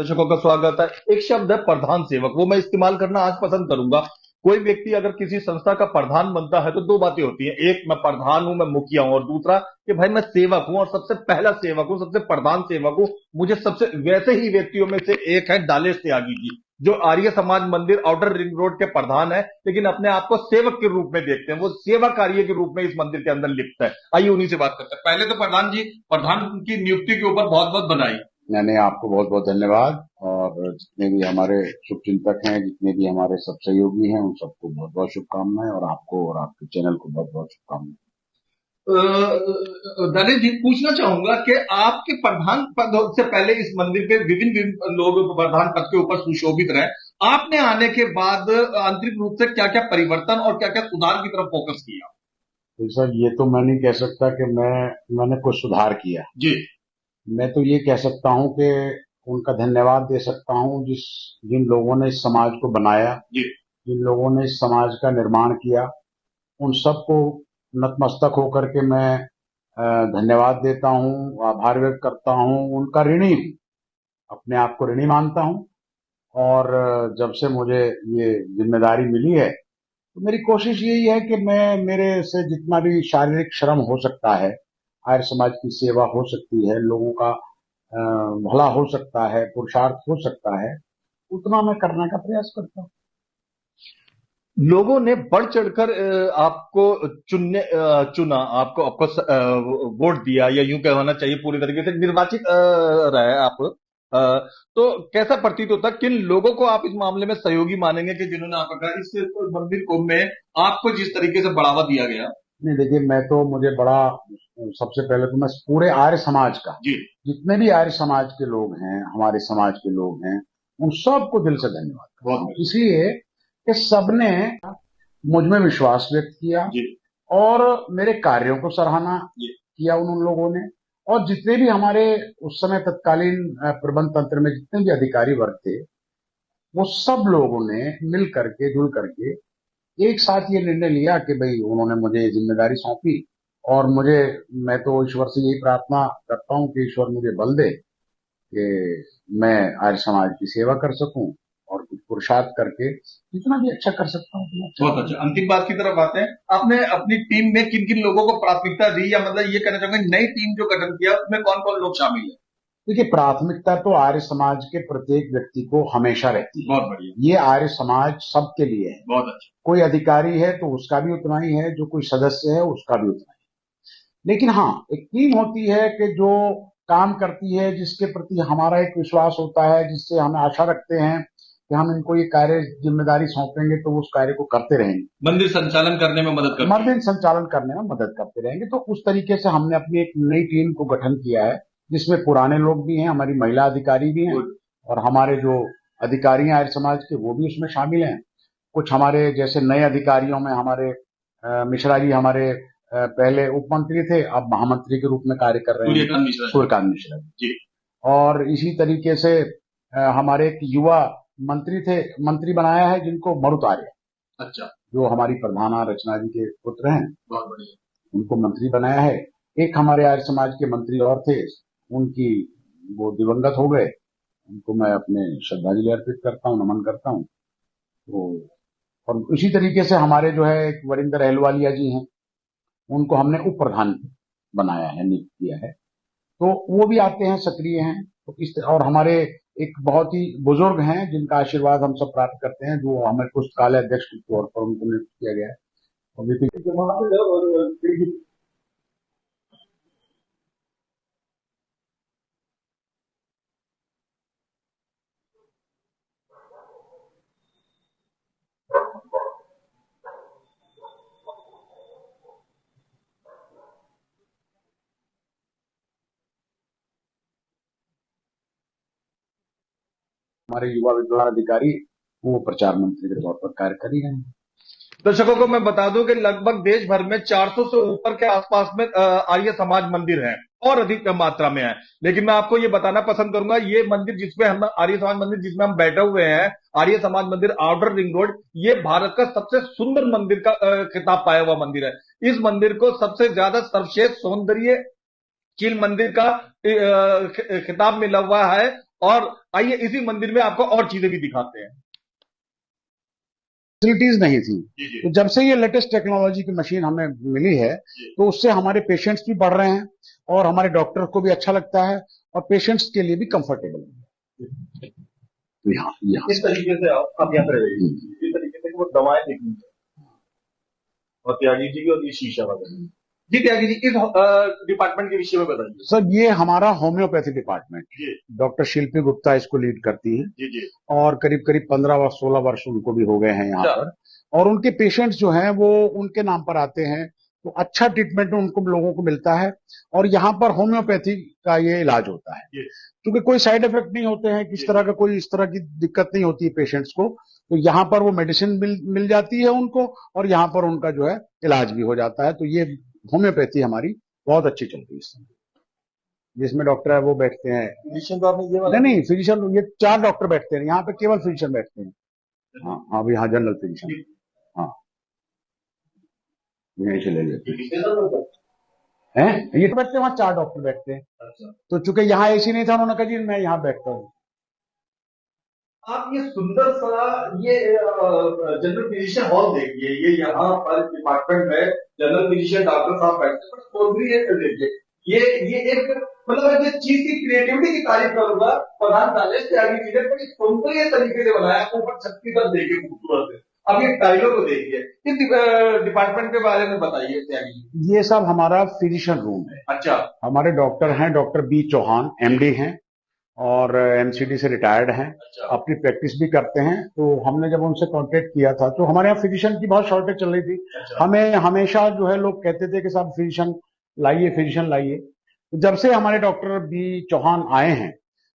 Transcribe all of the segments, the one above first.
दर्शकों का स्वागत है। एक शब्द है प्रधान सेवक, वो मैं इस्तेमाल करना आज पसंद करूंगा। कोई व्यक्ति अगर किसी संस्था का प्रधान बनता है तो दो बातें होती हैं, एक मैं प्रधान हूं, मैं मुखिया हूं, और दूसरा कि भाई मैं सेवक हूं और सबसे पहला सेवक हूं, सबसे प्रधान सेवक हूं। मुझे सबसे वैसे ही व्यक्तियों में से एक है डालेश त्यागी जी, जो आर्य समाज मंदिर आउटर रिंग रोड के प्रधान है, लेकिन अपने आप को सेवक के रूप में देखते हैं। वो सेवा कार्य के रूप में इस मंदिर के अंदर लिप्त है। आइए उन्हीं से बात करते हैं। पहले तो प्रधान जी, प्रधान की नियुक्ति के ऊपर बहुत बहुत बधाई। मैंने आपको बहुत बहुत धन्यवाद, और जितने भी हमारे शुभचिंतक हैं, जितने भी हमारे सब सहयोगी हैं, उन सबको बहुत बहुत शुभकामनाएं, और आपको और आपके चैनल को बहुत बहुत शुभकामनाएं। दलित जी, पूछना चाहूंगा कि आपके प्रधान पद से पहले इस मंदिर के विभिन्न लोग प्रधान पद के ऊपर सुशोभित रहे। आपने आने के बाद आंतरिक रूप से क्या क्या परिवर्तन और क्या क्या सुधार की तरफ फोकस किया? तो सर, ये तो मैं नहीं कह सकता कि मैंने कुछ सुधार किया जी। मैं तो ये कह सकता हूं कि उनका धन्यवाद दे सकता हूं जिन लोगों ने इस समाज को बनाया, जी। जिन लोगों ने इस समाज का निर्माण किया, उन सबको नतमस्तक होकर के मैं धन्यवाद देता हूं, आभार व्यक्त करता हूं, उनका ऋणी हूं, अपने आप को ऋणी मानता हूं। और जब से मुझे ये जिम्मेदारी मिली है, तो मेरी कोशिश यही है कि मैं मेरे से जितना भी शारीरिक श्रम हो सकता है, आर्य समाज की सेवा हो सकती है, लोगों का भला हो सकता है, पुरुषार्थ हो सकता है, उतना मैं करने का प्रयास करता हूँ। लोगों ने बढ़ चढ़कर आपको चुना, आपको आपको वोट दिया, या यूं कहना चाहिए पूरी तरीके से निर्वाचित रहे आप। तो कैसा प्रतीत होता, किन लोगों को आप इस मामले में सहयोगी मानेंगे कि जिन्होंने आपका कहा इस मंदिर कुंभ में आपको जिस तरीके से बढ़ावा दिया गया? नहीं, देखिए, मुझे बड़ा, सबसे पहले तो मैं पूरे आर्य समाज का, जी। जितने भी आर्य समाज के लोग हैं, हमारे समाज के लोग हैं, उन सबको दिल से धन्यवाद करता हूं, इसलिए कि सबने मुझ में विश्वास व्यक्त किया जी। और मेरे कार्यों को सराहना किया उन लोगों ने। और जितने भी हमारे उस समय तत्कालीन प्रबंध तंत्र में जितने भी अधिकारी वर्ग थे, वो सब लोगों ने मिल करके, जुल करके एक साथ ये निर्णय लिया कि भाई उन्होंने मुझे जिम्मेदारी सौंपी, और मैं तो ईश्वर से यही प्रार्थना करता हूं कि ईश्वर मुझे बल दे कि मैं आर्य समाज की सेवा कर सकूं, और कुछ पुरुषार्थ करके जितना भी अच्छा कर सकता हूं उतना अच्छा। बहुत अच्छा। अंतिम बात की तरफ आते हैं। आपने अपनी टीम में किन किन लोगों को प्राथमिकता दी, या मतलब ये कहना चाहूंगा नई टीम जो गठन किया उसमें कौन कौन लोग शामिल है? देखिए, प्राथमिकता तो आर्य समाज के प्रत्येक व्यक्ति को हमेशा रहती है। बहुत बढ़िया। ये आर्य समाज सबके लिए है। बहुत अच्छा। कोई अधिकारी है तो उसका भी उतना ही है, जो कोई सदस्य है उसका भी उतना ही। लेकिन हाँ, एक टीम होती है कि जो काम करती है, जिसके प्रति हमारा एक विश्वास होता है, जिससे हम आशा रखते हैं कि हम इनको ये कार्य जिम्मेदारी सौंपेंगे तो उस कार्य को करते रहेंगे, मंदिर संचालन करने में मदद करते मंदिर संचालन करने में मदद करते रहेंगे। तो उस तरीके से हमने अपनी एक नई टीम को गठन किया है, जिसमें पुराने लोग भी हैं, हमारी महिला अधिकारी भी हैं, और हमारे जो अधिकारी हैं आर्य समाज के, वो भी उसमें शामिल हैं। कुछ हमारे जैसे नए अधिकारियों में हमारे मिश्रा जी, हमारे पहले उप मंत्री थे, अब महामंत्री के रूप में कार्य कर रहे हैं, सूर्यकांत मिश्रा जी। और इसी तरीके से हमारे एक युवा मंत्री थे, मंत्री बनाया है, जिनको मरुत आर्य, अच्छा, जो हमारी प्रधाना रचना जी के पुत्र हैं, बहुत बढ़िया, उनको मंत्री बनाया है। एक हमारे आर्य समाज के मंत्री और थे, उनकी वो दिवंगत हो गए, उनको मैं अपने श्रद्धांजलि अर्पित करता हूँ, नमन करता हूँ। तो और इसी तरीके से हमारे जो है एक वरिंदर अहलवालिया जी हैं, उनको हमने उप प्रधान बनाया है, नियुक्त किया है, तो वो भी आते हैं, सक्रिय हैं। तो और हमारे एक बहुत ही बुजुर्ग हैं, जिनका आशीर्वाद हम सब प्राप्त करते हैं, जो हमें पुस्तकालय अध्यक्ष के तौर पर उनको नियुक्त किया गया है। हमारे युवा विद्वान अधिकारी वो प्रचार मंत्री के तौर पर कार्य कर ही रहे हैं। दर्शकों को मैं बता दूं कि लगभग देश भर में 400 से ऊपर के आसपास में आर्य समाज मंदिर हैं, और अधिक मात्रा में है। लेकिन मैं आपको ये बताना पसंद करूंगा, ये मंदिर जिसमें हम आर्य समाज मंदिर जिसमें हम बैठे हुए हैं, आर्य समाज मंदिर आउटर रिंग रोड, ये भारत का सबसे सुंदर मंदिर का खिताब पाया हुआ मंदिर है। इस मंदिर को सबसे ज्यादा सर्वश्रेष्ठ सौंदर्य शील मंदिर का खिताब मिला हुआ है, और आइए इसी मंदिर में आपको और चीजें भी दिखाते हैं। फैसिलिटीज नहीं थी। जी जी तो जब से ये लेटेस्ट टेक्नोलॉजी की मशीन हमें मिली है तो उससे हमारे पेशेंट्स भी बढ़ रहे हैं और हमारे डॉक्टर को भी अच्छा लगता है और पेशेंट्स के लिए भी कंफर्टेबल है। यहाँ यहाँ इस तरीके से आप यहाँ पर रहिए, इस तरीके से वो दवाएं देखनी चाहिए। और त्यागी जी और ये शीशा वगैरह। जी त्यागी जी, इस डिपार्टमेंट के विषय में बताइए। सर, ये हमारा होम्योपैथी डिपार्टमेंट, जी डॉक्टर शिल्पी गुप्ता इसको लीड करती है जी जी और करीब करीब 15 16 वर्ष उनको भी हो गए हैं यहाँ अच्छा। पर। और उनके पेशेंट्स जो हैं वो उनके नाम पर आते हैं तो अच्छा ट्रीटमेंट उनको लोगों को मिलता है और यहाँ पर होम्योपैथी का ये इलाज होता है जी क्योंकि कोई साइड इफेक्ट नहीं होते हैं, किस तरह का कोई इस तरह की दिक्कत नहीं होती है पेशेंट्स को। तो यहाँ पर वो मेडिसिन मिल जाती है उनको और यहाँ पर उनका जो है इलाज भी हो जाता है। तो ये होम्योपैथी हमारी बहुत अच्छी चल रही है इस समय। जिसमें डॉक्टर है वो बैठते हैं, फिजिशियन तो आपने ये वाला नहीं फिजिशियन, ये 4 डॉक्टर बैठते हैं यहाँ पे, केवल फिजिशियन बैठते हैं। हाँ हाँ भी, हाँ जनरल फिजिशियन, हाँ यहीं से ले लेते हैं। ये तो बैठते हैं वहाँ 4 डॉक्टर बैठते हैं। अच्छा। तो चूंकि यहाँ एसी नहीं था उन्होंने कहा जी मैं यहाँ बैठता हूँ। आप ये सुंदर सा ये जनरल फिजिशियन हॉल देखिए, ये यहाँ पर डिपार्टमेंट में जनरल फिजिशियन डॉक्टर साहब बैठते हैं, चौधरी है देखिए, ये एक मतलब जिस चीज की क्रिएटिविटी की तारीफ करूंगा प्रधान तालेश त्यागी जी ने बड़ी सुंदर तरीके से बनाया, ऊपर छत की तरफ देखिए खूबसूरत है। अब ये टाइलों को देखिए, इस डिपार्टमेंट के बारे में बताइए त्यागी जी। ये सब हमारा फिजिशियन रूम है। अच्छा। हमारे डॉक्टर हैं डॉक्टर बी चौहान, एमडी हैं और एमसीडी से रिटायर्ड हैं। अच्छा। अपनी प्रैक्टिस भी करते हैं। तो हमने जब उनसे कांटेक्ट किया था तो हमारे यहाँ फिजिशियन की बहुत शॉर्टेज चल रही थी। अच्छा। हमें हमेशा जो है लोग कहते थे कि साहब फिजिशियन लाइए, फिजिशियन लाइए। तो जब से हमारे डॉक्टर बी चौहान आए हैं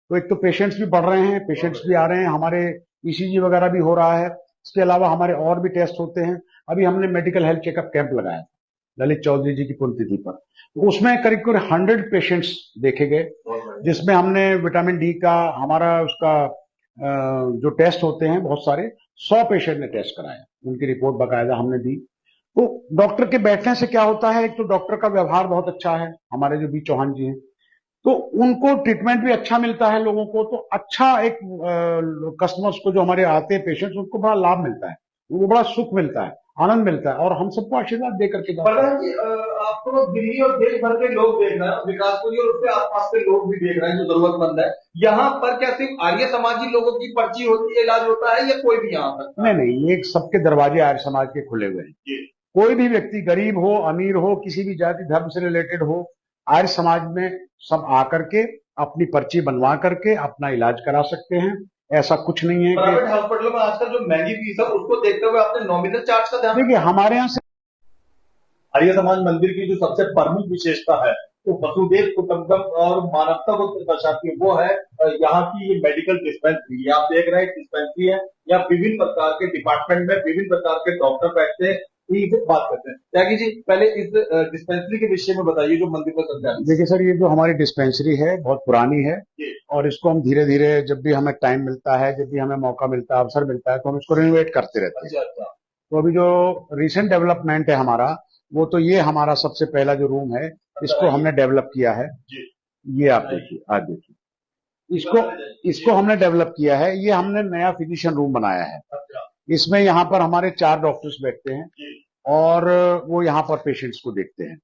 तो एक तो पेशेंट्स भी बढ़ रहे हैं, पेशेंट्स भी आ रहे हैं, हमारे ईसीजी वगैरह भी हो रहा है। इसके अलावा हमारे और भी टेस्ट होते हैं। अभी हमने मेडिकल हेल्थ चेकअप कैंप लगाया ललित चौधरी जी की पुण्यतिथि पर, तो उसमें करीब करीब 100 पेशेंट्स देखे गए, जिसमें हमने विटामिन डी का हमारा उसका जो टेस्ट होते हैं बहुत सारे 100 पेशेंट ने टेस्ट कराया, उनकी रिपोर्ट बाकायदा हमने दी। तो डॉक्टर के बैठने से क्या होता है, एक तो डॉक्टर का व्यवहार बहुत अच्छा है, हमारे जो बी चौहान जी हैं, तो उनको ट्रीटमेंट भी अच्छा मिलता है लोगों को। तो अच्छा एक कस्टमर्स को जो हमारे आते हैं पेशेंट्स, उनको बड़ा लाभ मिलता है, उनको बड़ा सुख मिलता है, आनंद मिलता है और हम सबको आशीर्वाद दे करके प्रधान जी, आपको दिल्ली और देश भर के लोग देख रहे हैं, विकासपुरी और उसके आसपास के लोग भी देख रहे हैं जो जरूरतमंद है। यहाँ पर क्या सिर्फ आर्य समाजी लोगों की पर्ची होती है, इलाज होता है, या कोई भी यहाँ पर? नहीं, ये सबके दरवाजे आर्य समाज के खुले हुए हैं। कोई भी व्यक्ति गरीब हो, अमीर हो, किसी भी जाति धर्म से रिलेटेड हो, आर्य समाज में सब आकर के अपनी पर्ची बनवा करके अपना इलाज करा सकते हैं। ऐसा कुछ नहीं है प्राइवेट हॉस्पिटलों में आजकल जो महंगी फीस है उसको देखते हुए आपने नॉमिनल चार्ज का ध्यान? देखिए, हमारे यहाँ से आर्य समाज मंदिर की जो सबसे प्रमुख विशेषता है वो वसुदेव कुटुंबकम और मानवता को दर्शाती है, वो है यहाँ की ये मेडिकल डिस्पेंसरी। आप देख रहे हैं डिस्पेंसरी है, यहाँ विभिन्न प्रकार के डिपार्टमेंट में विभिन्न प्रकार के डॉक्टर बैठते हैं, बात करते हैं। त्यागी जी, पहले इस डिस्पेंसरी के विषय में बताइए जो मंदिर में संचालित। देखिए सर, ये जो हमारी डिस्पेंसरी है बहुत पुरानी है और इसको हम धीरे धीरे जब भी हमें टाइम मिलता है, जब भी हमें मौका मिलता है, अवसर मिलता है, तो हम इसको रिनोवेट करते रहते हैं। अच्छा। तो अभी जो रिसेंट डेवलपमेंट है हमारा, वो तो ये हमारा सबसे पहला जो रूम है, इसको हमने डेवलप किया है। ये आप देखिए, आज देखिए, इसको हमने डेवलप किया है। ये हमने नया फिजिशियन रूम बनाया है। इसमें यहाँ पर हमारे 4 डॉक्टर्स बैठते हैं और वो यहाँ पर पेशेंट्स को देखते हैं।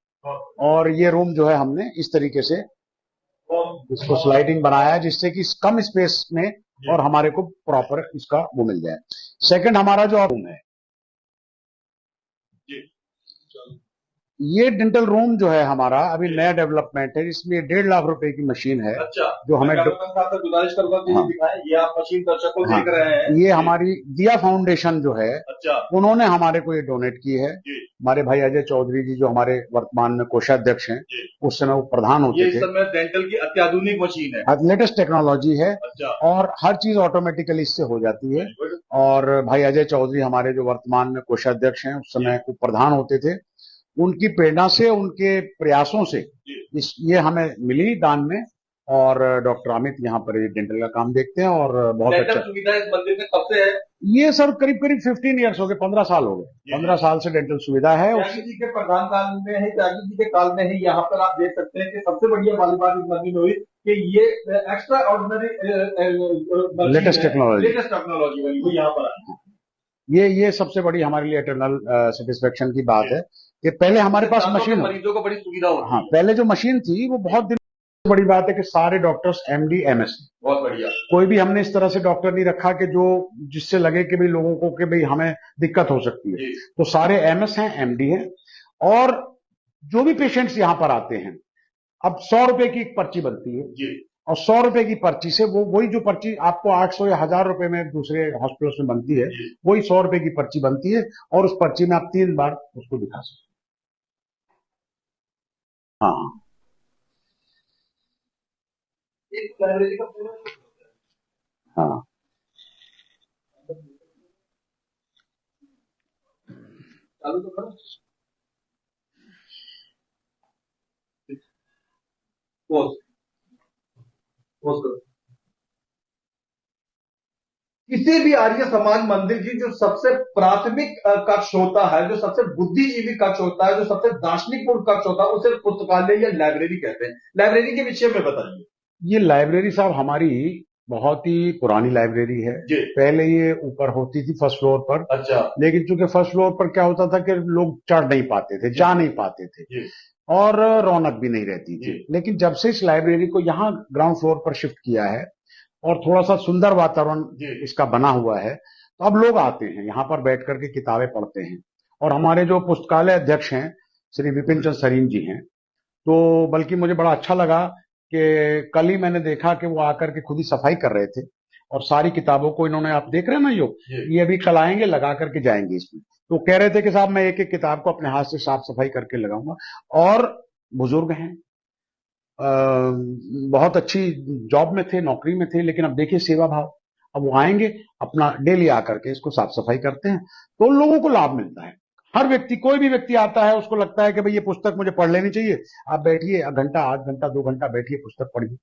और ये रूम जो है हमने इस तरीके से इसको स्लाइडिंग बनाया है, जिससे कि कम स्पेस में और हमारे को प्रॉपर इसका वो मिल जाए। सेकंड हमारा जो रूम है, ये डेंटल रूम जो है हमारा अभी नया डेवलपमेंट है, इसमें 1.5 लाख रुपए की मशीन है। अच्छा। जो हमें गुजारिश करूंगा कि ये दिखाएं, ये आप मशीन दर्शकों देख रहे हैं, ये हमारी दिया फाउंडेशन जो है, अच्छा, उन्होंने हमारे को ये डोनेट की है। हमारे भाई अजय चौधरी जी जो हमारे वर्तमान में कोषाध्यक्ष हैं, उस समय वो प्रधान होते थे। इस समय डेंटल की अत्याधुनिक मशीन है, लेटेस्ट टेक्नोलॉजी है। अच्छा। और हर चीज ऑटोमेटिकली इससे हो जाती है। और भाई अजय चौधरी हमारे जो वर्तमान में कोषाध्यक्ष हैं, उस समय वो प्रधान होते थे। उनकी प्रेरणा से, उनके प्रयासों से ये हमें मिली दान में और डॉक्टर अमित यहाँ पर डेंटल का काम देखते हैं और बहुत डेंटल अच्छा। सुविधा इस मंदिर में कब से है? ये सर करीब करीब 15 ईयर्स हो गए, 15 साल हो गए, 15 साल से डेंटल सुविधा है। त्यागी जी के प्रधान काल में है, त्यागी जी के काल में ही यहाँ पर आप देख सकते हैं कि सबसे बढ़िया वाली बात इस मंदिर में हुई कि ये एक्स्ट्रा ऑर्डिनरी लेटेस्ट टेक्नोलॉजी वाली वो यहाँ पर आई। ये सबसे बड़ी हमारे लिए इटरनल सेटिस्फेक्शन की बात है कि पहले हमारे पास मशीन, मरीजों को बड़ी सुविधा होती हाँ है। पहले जो मशीन थी वो बहुत दिन, बड़ी बात है कि सारे डॉक्टर्स एमडी एमएस, बहुत बढ़िया, कोई भी हमने इस तरह से डॉक्टर नहीं रखा कि जो जिससे लगे कि भाई लोगों को कि भाई हमें दिक्कत हो सकती है। तो सारे एमएस हैं, एमडी हैं, और जो भी पेशेंट्स यहाँ पर आते हैं, अब 100 रुपए की एक पर्ची बनती है जी। और 100 रुपए की पर्ची से वही जो पर्ची आपको 800 या 1000 रुपए में दूसरे हॉस्पिटल्स में बनती है, वही 100 रुपए की पर्ची बनती है और उस पर्ची में आप 3 बार उसको दिखा सकते हैं। हाँ हाँ चालू तो करो। किसी भी आर्य समाज मंदिर की जो सबसे प्राथमिक कक्ष होता है, जो सबसे बुद्धिजीवी कक्ष होता है, जो सबसे दार्शनिकपूर्ण कक्ष होता है, उसे पुस्तकालय या लाइब्रेरी कहते हैं। लाइब्रेरी के विषय में बताइए। ये लाइब्रेरी साहब हमारी बहुत ही पुरानी लाइब्रेरी है। पहले ये ऊपर होती थी फर्स्ट फ्लोर पर। अच्छा। लेकिन चूंकि फर्स्ट फ्लोर पर क्या होता था कि लोग चढ़ नहीं पाते थे, जा नहीं पाते थे और रौनक भी नहीं रहती थी। लेकिन जब से इस लाइब्रेरी को यहाँ ग्राउंड फ्लोर पर शिफ्ट किया है और थोड़ा सा सुंदर वातावरण इसका बना हुआ है, तो अब लोग आते हैं यहाँ पर बैठ करके किताबें पढ़ते हैं। और हमारे जो पुस्तकालय अध्यक्ष हैं श्री विपिन चंद्र सरीन जी हैं, तो बल्कि मुझे बड़ा अच्छा लगा कि कल ही मैंने देखा कि वो आकर के खुद ही सफाई कर रहे थे और सारी किताबों को इन्होंने, आप देख रहे हैं ना ये अभी कल आएंगे, लगा करके जाएंगे इसमें। तो कह रहे थे कि साहब मैं एक एक किताब को अपने हाथ से साफ सफाई करके लगाऊंगा। और बुजुर्ग हैं, बहुत अच्छी जॉब में थे, नौकरी में थे, लेकिन अब देखिए सेवा भाव, अब वो आएंगे अपना डेली आकर के इसको साफ सफाई करते हैं, तो लोगों को लाभ मिलता है। हर व्यक्ति, कोई भी व्यक्ति आता है उसको लगता है कि भाई ये पुस्तक मुझे पढ़ लेनी चाहिए। आप बैठिए, घंटा, आध घंटा, 2 घंटा बैठिए, पुस्तक पढ़िए।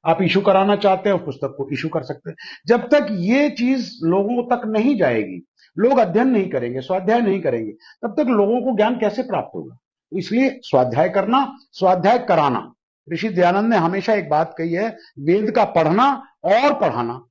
आप इशू कराना चाहते हैं उस पुस्तक को इशू कर सकते हैं। जब तक ये चीज लोगों तक नहीं जाएगी, लोग अध्ययन नहीं करेंगे, स्वाध्याय नहीं करेंगे, तब तक लोगों को ज्ञान कैसे प्राप्त होगा। इसलिए स्वाध्याय करना, स्वाध्याय कराना। ऋषि दयानंद ने हमेशा एक बात कही है, वेद का पढ़ना और पढ़ाना,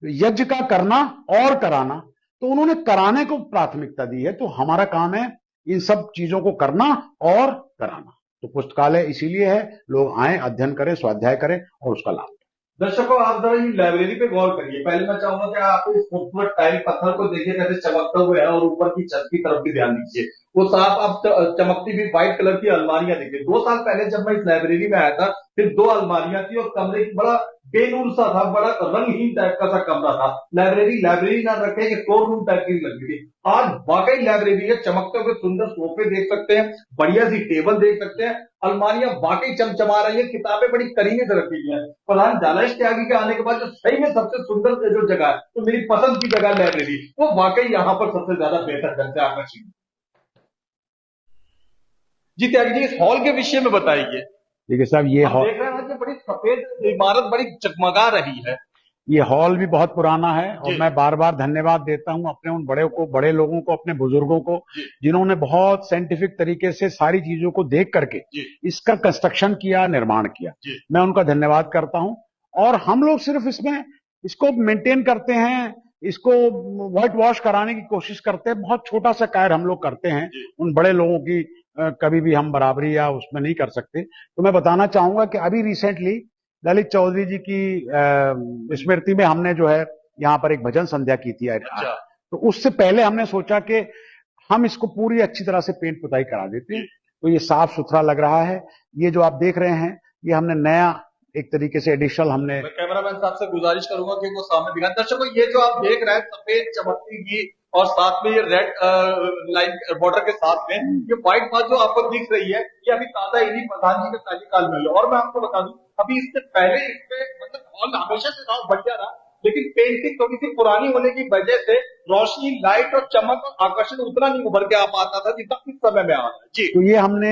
यज्ञ का करना और कराना। तो उन्होंने कराने को प्राथमिकता दी है, तो हमारा काम है इन सब चीजों को करना और कराना। तो पुस्तकालय इसीलिए है, लोग आए, अध्ययन करें, स्वाध्याय करें और उसका लाभ। दर्शकों, आप जरा ये लाइब्रेरी पे गौर करिए। पहले मैं चाहूंगा कि आप इस खूबसूरत टाइल पत्थर को देखिए कैसे चमकता हुआ है, और ऊपर की छत की तरफ भी ध्यान दीजिए, वो साफ आप चमकती हुई व्हाइट कलर की अलमारियां देखिए। 2 साल पहले जब मैं इस लाइब्रेरी में आया था, सिर्फ 2 अलमारियां थी और कमरे की बड़ा बेनूर सा था, बड़ा रंगहीन टाइप का सा कमरा था। लाइब्रेरी ना रखे कि स्टोर रूम टाइप की लगी थी। आज वाकई लाइब्रेरी है, चमकते हुए सुंदर सोफे देख सकते हैं, बढ़िया सी टेबल देख सकते हैं, अलमारियां वाकई चमचमा रही है, किताबें बड़ी करीने से रखी गई है। प्रधान जालश त्यागी के आने के बाद जो सही में सबसे सुंदर जो जगह है, तो मेरी पसंद की जगह लाइब्रेरी, वो वाकई यहाँ पर सबसे ज्यादा बेहतर ढंग से आकर्षित। जी त्यागी जी, इस हॉल के विषय में बताइए। देखिए साहब, ये हॉल देख रहे हैं कि बड़ी सफेद इमारत बड़ी चकमगा रही है। ये हॉल भी बहुत पुराना है और मैं बार बार धन्यवाद देता हूं अपने उन बड़े लोगों को, अपने बुजुर्गों को, जिन्होंने बहुत साइंटिफिक तरीके से सारी चीजों को देख करके इसका कंस्ट्रक्शन किया, निर्माण किया। मैं उनका धन्यवाद करता हूं। और हम लोग सिर्फ इसको मेंटेन करते हैं, इसको व्हाइट वॉश कराने की कोशिश करते हैं, बहुत छोटा सा कार्य हम लोग करते हैं। उन बड़े लोगों की कभी भी हम बराबरी या उसमें नहीं कर सकते। तो मैं बताना चाहूंगा कि अभी रिसेंटली ललित चौधरी जी की स्मृति में हमने जो है यहाँ पर एक भजन संध्या की थी। अच्छा। तो उससे पहले हमने सोचा कि हम इसको पूरी अच्छी तरह से पेंट पुताई करा देते हैं, तो ये साफ सुथरा लग रहा है। ये जो आप देख रहे हैं, ये हमने नया एक तरीके से एडिशनल हमने, मैं कैमरामैन साहब से गुजारिश करूंगा कि वो सामने दिखाएं। दर्शकों, ये जो आप देख रहे हैं सफेद चमकती की और साथ में ये रेड लाइन बॉर्डर के साथ में ये व्हाइट बात जो आपको दिख रही है, ये अभी ताजा इन्हीं प्रधान जी के कार्यकाल में है। और मैं आपको बता दूं, अभी इससे पहले इसमें मतलब हॉल हमेशा से बहुत बढ़िया रहा, लेकिन पेंटिंग थोड़ी सी पुरानी होने की वजह से रोशनी, लाइट और चमक और आकर्षण उतना नहीं उभर के आ पाता था जितना इस समय में आ रहा है। जी तो ये हमने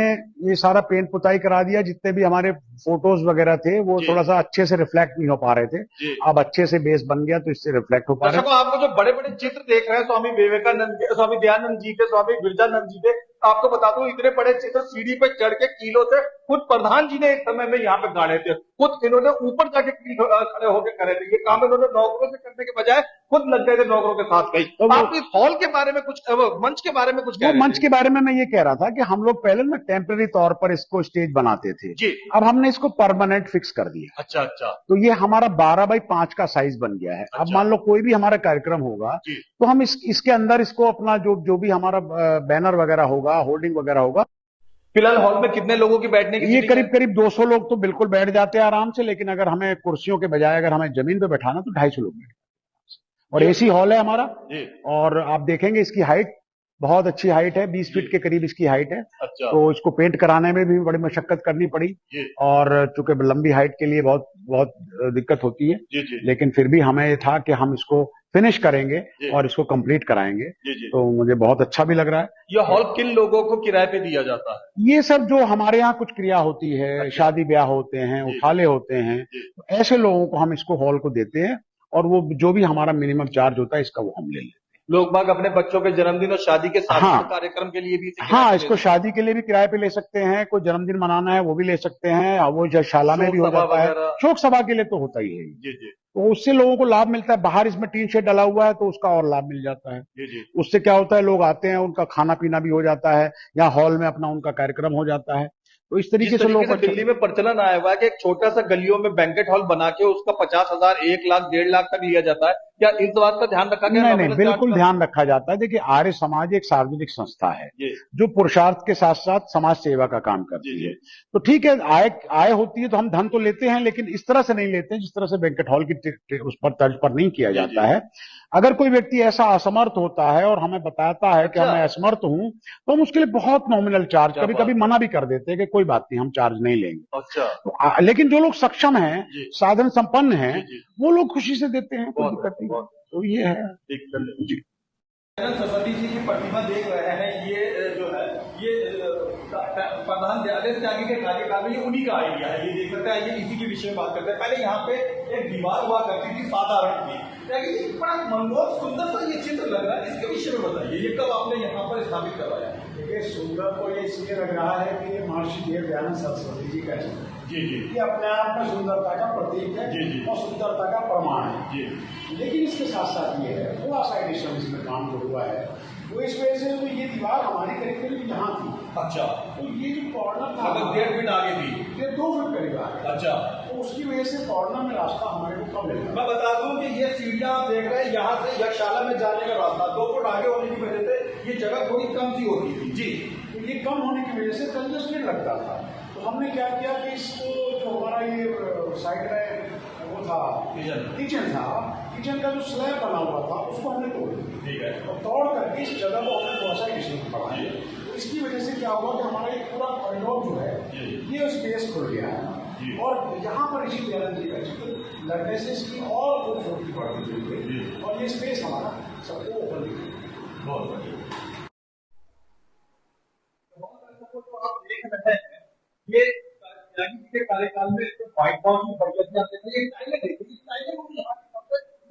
ये सारा पेंट पुताई करा दिया, जितने भी हमारे फोटोज वगैरह थे वो जी। थोड़ा सा अच्छे से रिफ्लेक्ट नहीं हो पा रहे थे। जी। अब अच्छे से बेस बन गया तो इससे रिफ्लेक्ट हो पा रहे दर्शकों, आपको जो बड़े बड़े चित्र देख रहे हैं स्वामी विवेकानंद के, स्वामी दयानंद जी के, स्वामी बिरजानंद जी के, आपको बता दूं इतने बड़े चित्र सीढ़ी पे चढ़ के कीलों से खुद प्रधान जी ने एक समय में यहाँ पे गाड़े थे। खुद इन्होंने ऊपर जाके खड़े होकर करे थे। ये काम इन्होंने नौकरों से करने के बजाय खुद लग गए थे नौकरों के साथ। कहीं तो आप इस हॉल के बारे में कुछ, मंच के बारे में कुछ कह वो रहे मंच थे। के बारे में मैं ये कह रहा था कि हम लोग पहले ना टेम्पररी तौर पर इसको स्टेज बनाते थे जी। अब हमने इसको परमानेंट फिक्स कर दिया। अच्छा अच्छा। तो ये हमारा 12x5 का साइज बन गया है। अब अच्छा। मान लो कोई भी हमारा कार्यक्रम होगा जी। तो हम इसके अंदर इसको अपना जो भी हमारा बैनर वगैरह होगा, होर्डिंग वगैरह होगा। फिलहाल हॉल में कितने लोगों की बैठने की ये सीटिंग है? करीब करीब 200 लोग तो बिल्कुल बैठ जाते हैं आराम से, लेकिन अगर हमें कुर्सियों के बजाय अगर हमें जमीन पे बैठाना तो 250 लोग बैठ। और एसी हॉल है हमारा। जी। और आप देखेंगे इसकी हाइट बहुत अच्छी हाइट है, 20 फीट के करीब इसकी हाइट है। अच्छा। तो इसको पेंट कराने में भी बड़ी मशक्कत करनी पड़ी। जी। और चूंकि लंबी हाइट के लिए बहुत बहुत दिक्कत होती है। जी जी। लेकिन फिर भी हमें ये था कि हम इसको फिनिश करेंगे जी। और इसको कंप्लीट कराएंगे। जी जी। तो मुझे बहुत अच्छा भी लग रहा है। यह हॉल किन लोगों को किराए पे दिया जाता है? ये सब जो हमारे यहाँ कुछ क्रिया होती है, अच्छा। शादी ब्याह होते हैं, जी। उठाले होते हैं, जी। तो ऐसे लोगों को हम इसको हॉल को देते हैं और वो जो भी हमारा मिनिमम चार्ज होता है इसका वो हम ले लेते हैं। लोग बाग अपने बच्चों के जन्मदिन और शादी के साथ हाँ। कार्यक्रम के लिए भी इसे किराए हाँ, पे इसको लेते शादी के लिए भी किराए पे ले सकते हैं, कोई जन्मदिन मनाना है वो भी ले सकते हैं, और वो शाला में शोक भी हो सभा जाता है। वगैरह। शोक सभा के लिए तो होता ही है। हैं। जी जी। तो उससे लोगों को लाभ मिलता है। बाहर इसमें टीन शेड डला हुआ है तो उसका और लाभ मिल जाता है। जी जी। उससे क्या होता है, लोग आते हैं, उनका खाना पीना भी हो जाता है, या हॉल में अपना उनका कार्यक्रम हो जाता है। तो इस तरीके जिस से तरीके लोग से दिल्ली में प्रचलन आया हुआ है कि एक छोटा सा गलियों में बैंकेट हॉल बना के उसका 50,000, 1 लाख, 1.5 लाख तक लिया जाता है, क्या इस बात का ध्यान रखा गया? नहीं, बिल्कुल ध्यान रखा जाता है। देखिए, आर्य समाज एक सार्वजनिक संस्था है जी। जो पुरुषार्थ के साथ साथ समाज सेवा का काम करती जी, जी। है। तो ठीक है, आय होती है तो हम धन तो लेते हैं, लेकिन इस तरह से नहीं लेते हैं जिस तरह से बैंकेट हॉल की उस पर तर्ज पर नहीं किया जी, जाता जी। है। अगर कोई व्यक्ति ऐसा असमर्थ होता है और हमें बताता है कि अच्छा। मैं असमर्थ हूं, तो हम उसके लिए बहुत नॉमिनल चार्ज, क्या कभी बात कभी है। मना भी कर देते हैं कि कोई बात नहीं, हम चार्ज नहीं लेंगे। अच्छा। तो लेकिन जो लोग सक्षम हैं, जी। साधन संपन्न हैं, जी, जी। वो लोग खुशी से देते हैं, कोई बहुत दिक्कत नहीं। बहुत तो ये है। ठीक, धन्यवाद। जी। सरस्वती जी की प्रतिमा देख रहे हैं, ये जो है ये प्रधान दयानंद त्यागी के कार्यकाल में ये उन्हीं का आइडिया है। ये देख सकते हैं, ये इसी के विषय में बात करते हैं। पहले यहाँ पे एक दीवार हुआ करती थी, साधारण थी। त्यागी जी, बड़ा मनमोहक सुंदर सा ये चित्र लग रहा है, इसके विषय में बताइए, ये कब आपने यहाँ पर स्थापित करवाया? देखिए, सुंदर तो ये इसलिए लग रहा है कि ये महर्षि देव दयानंद सरस्वती जी का चित्र जी जी। ये अपने आप में सुंदरता का प्रतीक है। जी, जी। और सुंदरता का प्रमाण है। जी। लेकिन इसके साथ साथ ये है, थोड़ा सा एडिशन इसमें काम जो हुआ है वो इस वजह से, तो ये दीवार हमारी करीब करीब यहाँ थी। अच्छा। तो ये जो कॉर्नर था, मतलब 1.5 फीट आगे थी। ये 2 फीट करीब आ गया। अच्छा। तो उसकी वजह से कॉर्नर में रास्ता हमारे को कम मिलता। मैं बता दूं कि ये सीढ़ियां आप देख रहे हैं, यहाँ से यक्षशाला में जाने का रास्ता 2 फुट आगे होने की वजह से ये जगह थोड़ी कम सी होती थी। जी। तो ये कम होने की वजह से कंजस्टेड लगता था। तो हमने क्या किया कि इसको, जो हमारा ये साइड में वो था, किचन था, किचन का जो स्लैब बना हुआ था उसको हमने तोड़ दिया। ठीक है। और तोड़ करके इस जगह को हमने थोड़ा सा एडिशन बढ़ाया। तो इसकी वजह से क्या हुआ कि हमारा एक पूरा कॉरिडोर जो है ये स्पेस खुल गया है। और यहाँ पर ऋषि दयानंद जी का चित्र लगने से इसकी और खूबसूरती बढ़ती हुई और ये स्पेस हमारा सबको ओपन दिख रहा है। बहुत बढ़िया। आप देख रहे हैं, ये त्यागी जी के कार्यकाल में व्हाइट हाउस में बढ़िया जाते थे। ये टाइलें देखिए, इस टाइलें को भी यहाँ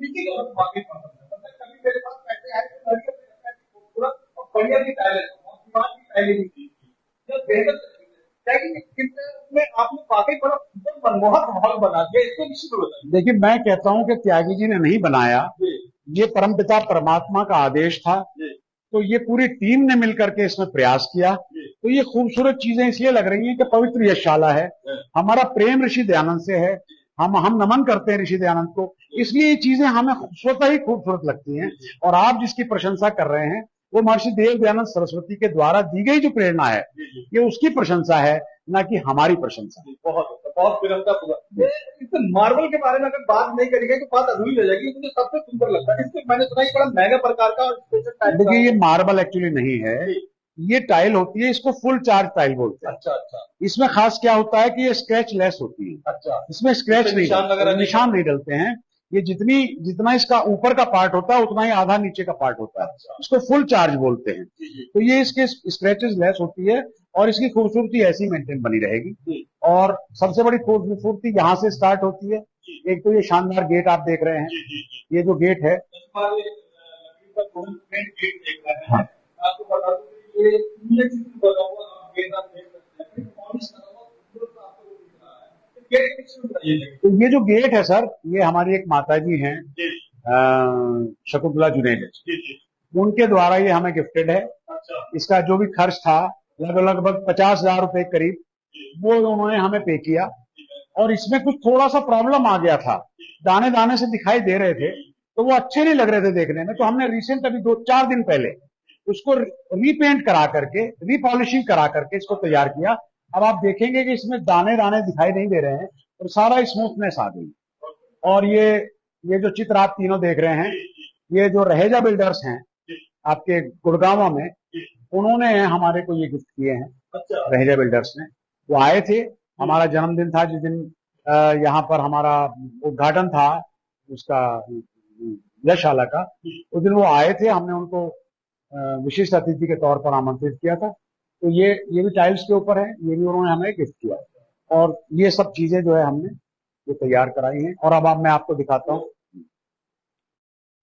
नीचे की तरफ वाकई पसंद है। मतलब कभी मेरे पास पैसे आए तो बढ़िया खूबसूरत और बढ़िया की टाइलें और दीवार की टाइलें भी थी। जब बेहतर में आपने वाकई बड़ा सुंदर मनमोहक माहौल बना दिया, इसके विषय में बताइए। देखिए, मैं कहता हूं कि त्यागी जी ने नहीं बनाया, ये परमपिता परमात्मा का आदेश था। तो ये पूरी टीम ने मिलकर के इसमें प्रयास किया। तो ये खूबसूरत चीजें इसलिए लग रही हैं कि पवित्र यशशाला है, हमारा प्रेम ऋषि दयानंद से है, हम नमन करते हैं ऋषि दयानंद को, इसलिए ये चीजें हमें स्वतः ही खूबसूरत लगती हैं। और आप जिसकी प्रशंसा कर रहे हैं वो महर्षि देव दयानंद सरस्वती के द्वारा दी गई जो प्रेरणा है, ये उसकी प्रशंसा है, न कि हमारी प्रशंसा। बहुत विनम्रता हुआ। इससे मार्बल के बारे में अगर बात नहीं करी गई तो बात अधूरी रह जाएगी। मुझे सबसे सुंदर लगता है, इससे मैंने सुना बड़ा महंगा प्रकार का स्पेशल टाइप। देखिए, ये मार्बल एक्चुअली नहीं है, ये टाइल होती है, इसको फुल चार्ज टाइल बोलते हैं। अच्छा अच्छा। इसमें खास क्या होता है कि ये स्क्रैच लेस होती है। अच्छा। इसमें स्क्रैच निशान नहीं डलते हैं। ये जितना इसका ऊपर का पार्ट होता है उतना ही आधा नीचे का पार्ट होता है, इसको फुल चार्ज बोलते हैं। तो ये इसके स्क्रैचेस लेस होती है और इसकी खूबसूरती ऐसी मेंटेन बनी रहेगी। और सबसे बड़ी खूबसूरती यहाँ से स्टार्ट होती है। एक तो ये शानदार गेट आप देख रहे हैं, ये जो गेट है, हाँ, आपको बता दूं ये तो ये जो गेट है सर, ये हमारी एक माता जी हैं शकुंतला जुनैद, उनके द्वारा ये हमें गिफ्टेड है। इसका जो भी खर्च था लगभग 50,000 रुपए करीब, वो उन्होंने हमें पे किया। और इसमें कुछ थोड़ा सा प्रॉब्लम आ गया था, दाने दाने से दिखाई दे रहे थे, तो वो अच्छे नहीं लग रहे थे देखने में। तो हमने रिसेंट अभी 2-4 दिन पहले उसको रीपेंट करा करके, रीपॉलिशिंग करा करके इसको तैयार किया। अब आप देखेंगे कि इसमें दाने दाने दिखाई नहीं दे रहे हैं और सारा स्मूथनेस आ गई। और ये जो चित्र आप तीनों देख रहे हैं, ये जो रहेजा बिल्डर्स हैं आपके गुड़गांव में, उन्होंने हमारे को ये गिफ्ट किए हैं। रहेजा बिल्डर्स ने, वो आए थे, हमारा जन्मदिन था जिस दिन यहाँ पर हमारा उद्घाटन था उसका यशशाला का, उस दिन वो आए थे। हमने उनको विशिष्ट अतिथि के तौर पर आमंत्रित किया था। तो ये भी टाइल्स के ऊपर है, ये भी उन्होंने हमें गिफ्ट किया। और ये सब चीजें जो है हमने ये तैयार कराई हैं। और अब मैं आपको दिखाता हूँ।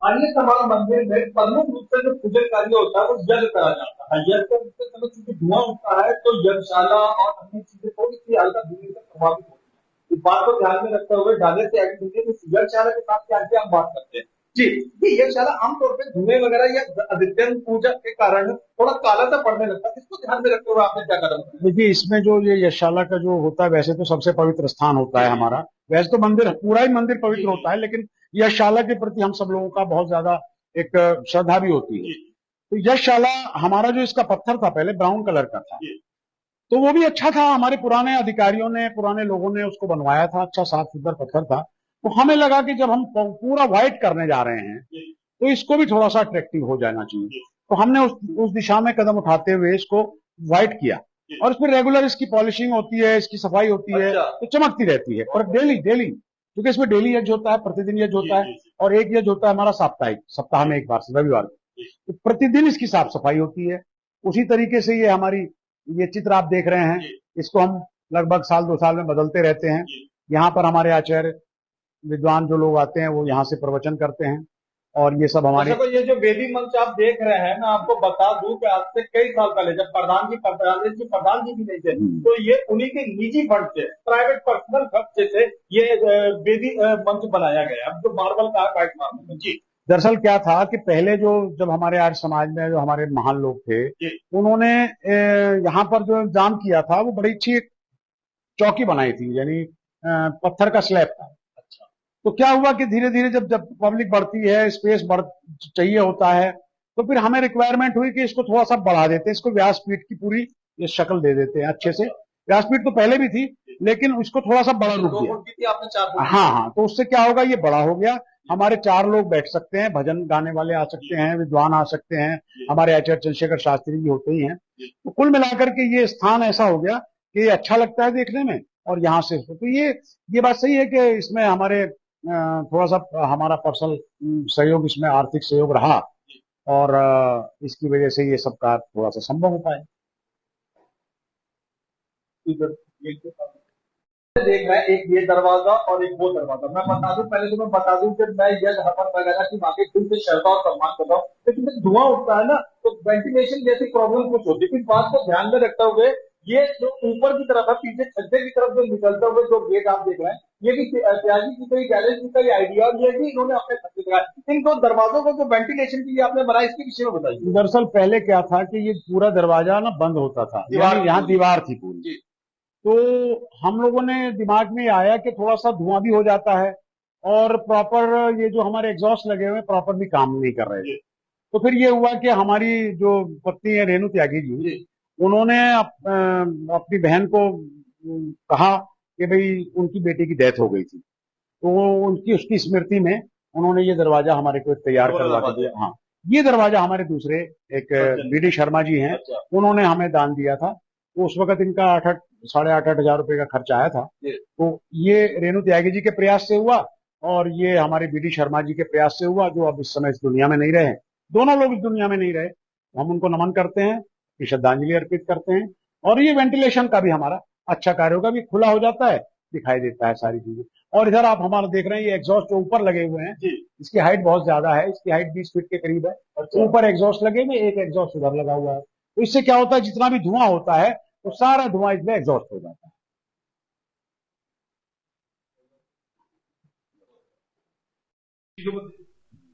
अन्य समान मंदिर में प्रमुख रूप से जो पूजन कार्य होता है वो यज्ञ करा जाता है। यज्ञ करते समय चूंकि धुआं उठता है तो यज्ञशाला और अन्य चीजें थोड़ी सी हल्का धुएं से प्रभावित होती है। इस बात को ध्यान में रखते हुए डाले से आगे यज्ञशाला के साथ क्या हम बात करते हैं जी। ये यज्ञशाला आमतौर पर धुएं वगैरह या अधित्यंत पूजा के कारण थोड़ा काला सा पड़ने लगता है, इसको ध्यान में रखते हुए आपने क्या कदम उठाया? देखिए, इसमें जो ये यज्ञशाला का जो होता है, वैसे तो सबसे पवित्र स्थान होता है हमारा। वैसे तो मंदिर, पूरा ही मंदिर पवित्र होता है, लेकिन यज्ञशाला के प्रति हम सब लोगों का बहुत ज्यादा एक श्रद्धा भी होती है। तो यज्ञशाला हमारा जो इसका पत्थर था पहले ब्राउन कलर का था, तो वो भी अच्छा था। हमारे पुराने अधिकारियों ने, पुराने लोगों ने उसको बनवाया था, अच्छा साफ सुथरा पत्थर था। तो हमें लगा कि जब हम पूरा व्हाइट करने जा रहे हैं तो इसको भी थोड़ा सा अट्रैक्टिव हो जाना चाहिए। तो हमने उस दिशा में कदम उठाते हुए इसको व्हाइट किया। और इसमें रेगुलर इसकी पॉलिशिंग होती है, इसकी सफाई होती है, तो चमकती रहती है। और डेली क्योंकि इसमें डेली यज्ञ होता है, प्रतिदिन यज्ञ होता है। और एक यज्ञ होता है हमारा साप्ताहिक, सप्ताह में एक बार से रविवार को, तो प्रतिदिन इसकी साफ सफाई होती है। उसी तरीके से ये हमारी ये चित्र आप देख रहे हैं, इसको हम लगभग 1-2 साल में बदलते रहते हैं। यहाँ पर हमारे आचार्य विद्वान जो लोग आते हैं वो यहाँ से प्रवचन करते हैं। और ये सब हमारे ये जो वेदी मंच आप देख रहे हैं, मैं आपको बता दूं कि आज से कई साल पहले जब प्रधान जी भी नहीं थे, तो ये उन्हीं के निजी फंड से, प्राइवेट पर्सनल खर्चे से ये वेदी मंच बनाया गया, जो मार्बल का व्हाइट मार्बल जी। दरअसल क्या था कि पहले जब हमारे आर्य समाज में जो हमारे महान लोग थे, उन्होंने यहाँ पर जो इंतजाम किया था वो बड़ी अच्छी एक चौकी बनाई थी, यानी पत्थर का स्लैब था। तो क्या हुआ कि धीरे धीरे जब पब्लिक बढ़ती है, स्पेस चाहिए होता है, तो फिर हमें रिक्वायरमेंट हुई कि इसको थोड़ा सा बढ़ा देते हैं, इसको व्यासपीठ की पूरी ये शक्ल दे देते हैं अच्छे से। व्यासपीठ तो पहले भी थी, लेकिन उसको थोड़ा सा बड़ा रूप दिया। हाँ, तो उससे क्या होगा, ये बड़ा हो गया। हमारे 4 लोग बैठ सकते हैं, भजन गाने वाले आ सकते हैं, विद्वान आ सकते हैं, हमारे आचार्य चंद्रशेखर शास्त्री जी होते ही हैं। तो कुल मिलाकर के ये स्थान ऐसा हो गया कि ये अच्छा लगता है देखने में। और यहाँ से तो ये बात सही है कि इसमें हमारे थोड़ा सा हमारा पर्सनल सहयोग, इसमें आर्थिक सहयोग रहा, और इसकी वजह से ये सब कार्य थोड़ा सा संभव हो पाए। देख रहे हैं एक ये दरवाजा और एक वो दरवाजा। मैं बता दूं, पहले तो मैं बता दूं कि मैं यह हपन वगैरह की बाकी खुद से श्रद्धा और सम्मान करता हूँ, लेकिन जब धुआं उठता है ना तो वेंटिलेशन जैसी प्रॉब्लम कुछ होती है। इस बात को ध्यान में रखते हुए ये जो ऊपर की तरफ है, पीछे छज्जे की तरफ जो निकलते हुए जो गेट आप देख रहे हैं, ये भी त्यागी की कोई गैरेज की कोई आइडिया, और ये भी इन्होंने अपने खर्चे लगाया। इन 2 दरवाजों को जो वेंटिलेशन के लिए आपने बनाया, इसके विषय में बताइए। दरअसल पहले क्या था कि ये पूरा दरवाजा ना बंद होता था, यहाँ दीवार थी पूरी। तो हम लोगों ने दिमाग में आया कि थोड़ा सा धुआं भी हो जाता है और प्रॉपर ये जो हमारे एग्जॉस्ट लगे हुए प्रॉपर भी काम नहीं कर रहे थे। तो फिर ये हुआ कि हमारी जो पत्नी है रेणु त्यागी जी, उन्होंने अपनी बहन को कहा कि भाई उनकी बेटी की डेथ हो गई थी, तो उसकी स्मृति में उन्होंने ये दरवाजा हमारे को तैयार करवा के दिया। हाँ, ये दरवाजा हमारे दूसरे एक बीडी शर्मा जी हैं, उन्होंने हमें दान दिया था। तो उस वक्त इनका 8,500 रुपए का खर्चा आया था। तो ये रेणु त्यागी जी के प्रयास से हुआ, और ये हमारे बी डी शर्मा जी के प्रयास से हुआ, जो अब इस समय इस दुनिया में नहीं रहे। दोनों लोग इस दुनिया में नहीं रहे, हम उनको नमन करते हैं, कि श्रद्धांजलि अर्पित करते हैं। और ये वेंटिलेशन का भी हमारा अच्छा कार्य होगा, भी खुला हो जाता है, दिखाई देता है सारी चीजें। और इधर आप हमारा देख रहे हैं, ये एग्जॉस्ट जो ऊपर लगे हुए हैं, इसकी हाइट बहुत ज्यादा है, इसकी हाइट 20 फीट के करीब है। ऊपर एग्जॉस्ट लगे हुए, एक एग्जॉस्ट उधर लगा हुआ है। तो इससे क्या होता है, जितना भी धुआं होता है वो सारा धुआं इसमें एग्जॉस्ट हो जाता है।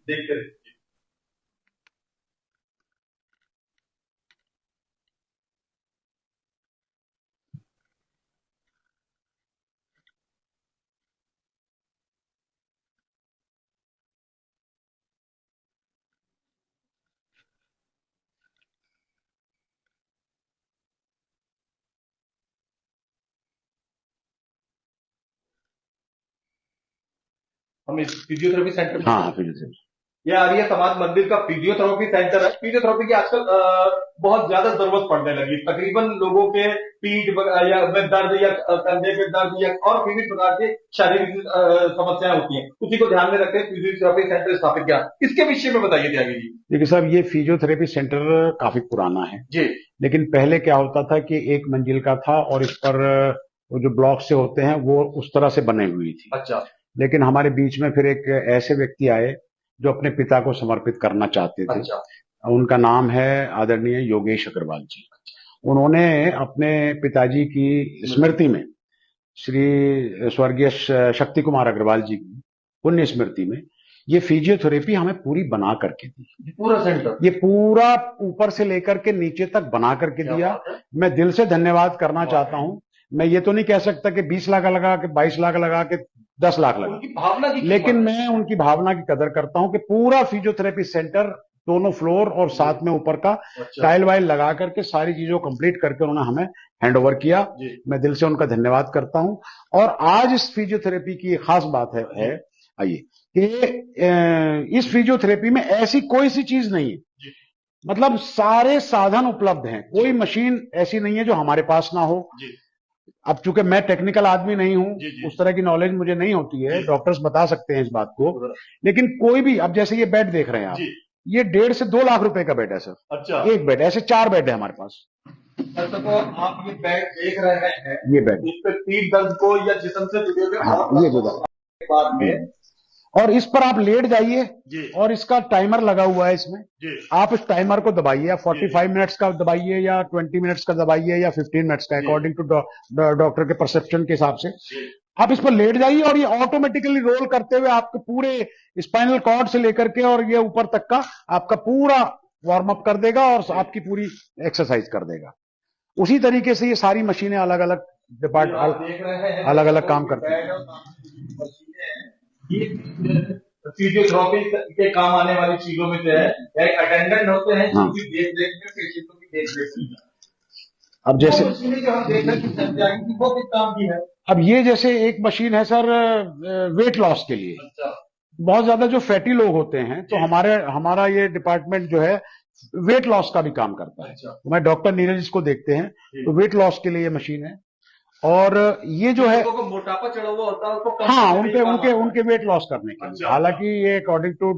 देखते रहिए। हम इस फिजियोथेरेपी सेंटर हाँ, फिजियोथेरेपी, ये आर्य समाज मंदिर का फिजियोथेरेपी सेंटर है। फिजियोथेरेपी की आजकल बहुत ज्यादा जरूरत पड़ने लगी। तकरीबन लोगों के पीठ या में दर्द या कंधे पे दर्द या और विभिन्न प्रकार के शारीरिक समस्याएं होती हैं, उसी को ध्यान में रखते फिजियोथेरेपी सेंटर स्थापित किया। इसके विषय में बताइए त्यागी जी। देखिए साहब, ये फिजियोथेरेपी सेंटर काफी पुराना है जी, लेकिन पहले क्या होता था कि एक मंजिल का था और इस पर वो जो ब्लॉक से होते हैं वो उस तरह से बने हुई थी। अच्छा, लेकिन हमारे बीच में फिर एक ऐसे व्यक्ति आए जो अपने पिता को समर्पित करना चाहते थे। अच्छा, उनका नाम है आदरणीय योगेश अग्रवाल जी। उन्होंने अपने पिताजी की स्मृति में, श्री स्वर्गीय शक्ति कुमार अग्रवाल जी की पुण्य स्मृति में, ये फिजियोथेरेपी हमें पूरी बना करके दी। पूरा सेंटर ये पूरा ऊपर से लेकर के नीचे तक बना करके दिया। मैं दिल से धन्यवाद करना चाहता हूं। मैं ये तो नहीं कह सकता कि 20 लाख लगा के, 22 लाख लगा के, 10 लाख लगा, उनकी भावना की लेकिन मैं उनकी भावना की कदर करता हूं कि पूरा फिजियोथेरेपी सेंटर, दोनों फ्लोर और साथ में ऊपर का टाइल वाइल लगा करके सारी चीजों को कंप्लीट करके उन्होंने हमें हैंड ओवर किया। मैं दिल से उनका धन्यवाद करता हूं। और आज इस फिजियोथेरेपी की खास बात है आइए, कि इस फिजियोथेरेपी में ऐसी कोई सी चीज नहीं है, मतलब सारे साधन उपलब्ध हैं। कोई मशीन ऐसी नहीं है जो हमारे पास ना हो। अब चूंकि मैं टेक्निकल आदमी नहीं हूं, उस तरह की नॉलेज मुझे नहीं होती है, डॉक्टर्स बता सकते हैं इस बात को, लेकिन कोई भी, अब जैसे ये बेड देख रहे हैं आप, ये 1.5 से 2 लाख रुपए का बेड है सर। अच्छा, एक बेड, ऐसे 4 बेड है हमारे पास। तो आप ये बेड देख रहे हैं, ये बेड, इस पे पीठ दर्द को या जिस्म से जुड़े हुए ये जो बाद में, और इस पर आप लेट जाइए और इसका टाइमर लगा हुआ है इसमें। आप इस टाइमर को दबाइए, आप 45 मिनट्स का दबाइए या 20 मिनट्स का दबाइए या 15 मिनट्स का, अकॉर्डिंग टू डॉक्टर के परसेप्शन के हिसाब से आप इस पर लेट जाइए और ये ऑटोमेटिकली रोल करते हुए आपके पूरे स्पाइनल कॉर्ड से लेकर के और ये ऊपर तक का आपका पूरा वार्म अप कर देगा और आपकी पूरी एक्सरसाइज कर देगा। उसी तरीके से ये सारी मशीनें अलग अलग डिपार्टमेंट अलग अलग काम करती हैं। फिजियोथेरेपी के काम आने वाली चीजों में से है, एक अटेंडेंट होते हैं जो भी देख रेख में पेशेंटों की देख रेख। अब जैसे जो हम देख रहे हैं वो किस काम की है? अब ये जैसे एक मशीन है सर वेट लॉस के लिए। अच्छा, बहुत ज्यादा जो फैटी लोग होते हैं तो हमारा ये डिपार्टमेंट जो है वेट लॉस का भी काम करता है। अच्छा, तो मैं डॉक्टर नीरज इसको देखते हैं, तो वेट लॉस के लिए ये मशीन है। और ये जो है को मोटापा चढ़ा हुआ होता है उसको, हाँ, उनके वेट लॉस करने के लिए। हालांकि ये अकॉर्डिंग टू